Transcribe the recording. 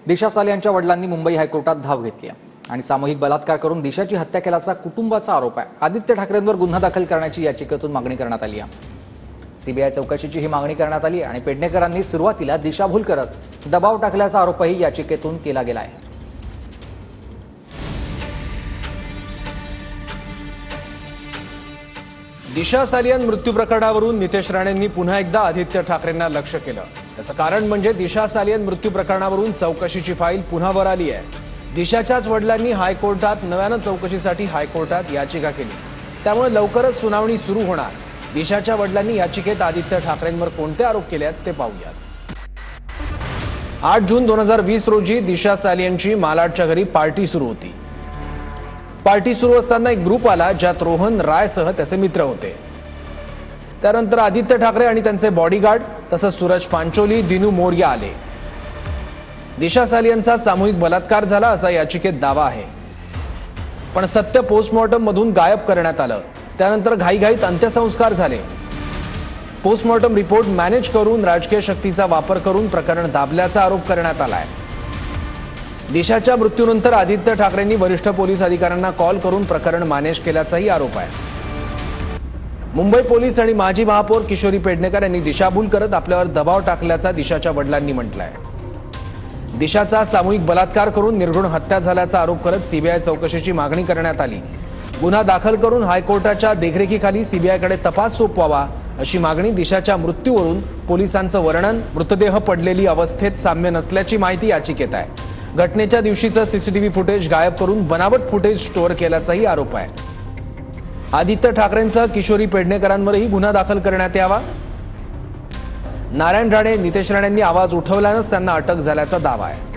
दिशा साले यांच्या वडिलांनी मुंबई हायकोर्टात धाव घेतली आहे आणि सामूहिक बलात्कार करून दिशाची हत्या केल्याचा कुटुंबाचा आरोप आहे। आदित्य ठाकरेंवर गुन्हा दाखल करण्याची याचिकेतून मागणी करण्यात आली आहे। सीबीआय चौकशीची ही मागणी करण्यात आली आणि पेडणेकरांनी सुरुवातीला दिशाभूल करत दबाव टाकल्याचा आरोपही याचिकेतून केला गेला आहे। दिशा सालियन मृत्यू प्रकरणावरून नितेश राणेंनी पुन्हा एकदा आदित्य ठाकरेंना लक्ष्य केलं। त्याचं कारण म्हणजे दिशा सालियन मृत्यू प्रकरणावरून चौकशीची फाईल पुन्हा वर आली आहे। दिशाच्याच वडिलांनी हायकोर्टात नव्यानं चौकशीसाठी हायकोर्टात याचिका केली, त्यामुळे लवकरच सुनावणी सुरू होणार। दिशाच्या वडिलांनी याचिकेत आदित्य ठाकरेंवर कोणते आरोप केले आहेत ते पाहूयात। 8 जून 2020 रोजी दिशा सालियनची मालाडच्या घरी पार्टी सुरू होती। पार्टी सुरू असताना एक ग्रुप आला ज्यात रोहन रायसह त्याचे मित्र होते। त्यानंतर आदित्य ठाकरे आणि त्यांचे बॉडीगार्ड तसंच सूरज पांचोली, दिनू मोरिया आले। दिशा सालियनचा सामूहिक बलात्कार झाला असा याचिकेत दावा आहे, पण सत्य पोस्टमॉर्टम मधून गायब करण्यात आलं। त्यानंतर घाईघाईत अंत्यसंस्कार झाले। पोस्टमॉर्टम रिपोर्ट मॅनेज करून राजकीय शक्तीचा वापर करून प्रकरण दाबल्याचा आरोप करण्यात आलाय। दिशाच्या मृत्यूनंतर आदित्य ठाकरेंनी वरिष्ठ पोलीस अधिकाऱ्यांना कॉल करून प्रकरण मॅनेज केल्याचाही आरोप आहे। मुंबई पोलीस आणि माजी महापौर किशोरी पेडणेकर यांनी दिशाभूल करत आपल्यावर दबाव टाकल्याचा दिशाच्या वडिलांनी म्हटलंय। दिशाचा सामूहिक बलात्कार करून निर्घृण हत्या झाल्याचा आरोप करत सीबीआय चौकशीची मागणी करण्यात आली। गुन्हा दाखल करून हायकोर्टाच्या देखरेखीखाली सीबीआयकडे तपास सोपवावा अशी मागणी। दिशाच्या मृत्यूवरून पोलिसांचं वर्णन मृतदेह पडलेली अवस्थेत साम्य नसल्याची माहिती याचिकेत आहे। घटनेच्या दिवशीचं सीसीटीव्ही फुटेज गायब करून बनावट फुटेज स्टोअर केल्याचाही आरोप आहे। आदित्य ठाकरेंसह किशोरी पेडणेकरांवरही गुन्हा दाखल करण्यात यावा। नारायण राणे, नितेश राणेंनी आवाज उठवल्यानंच त्यांना अटक झाल्याचा दावा आहे।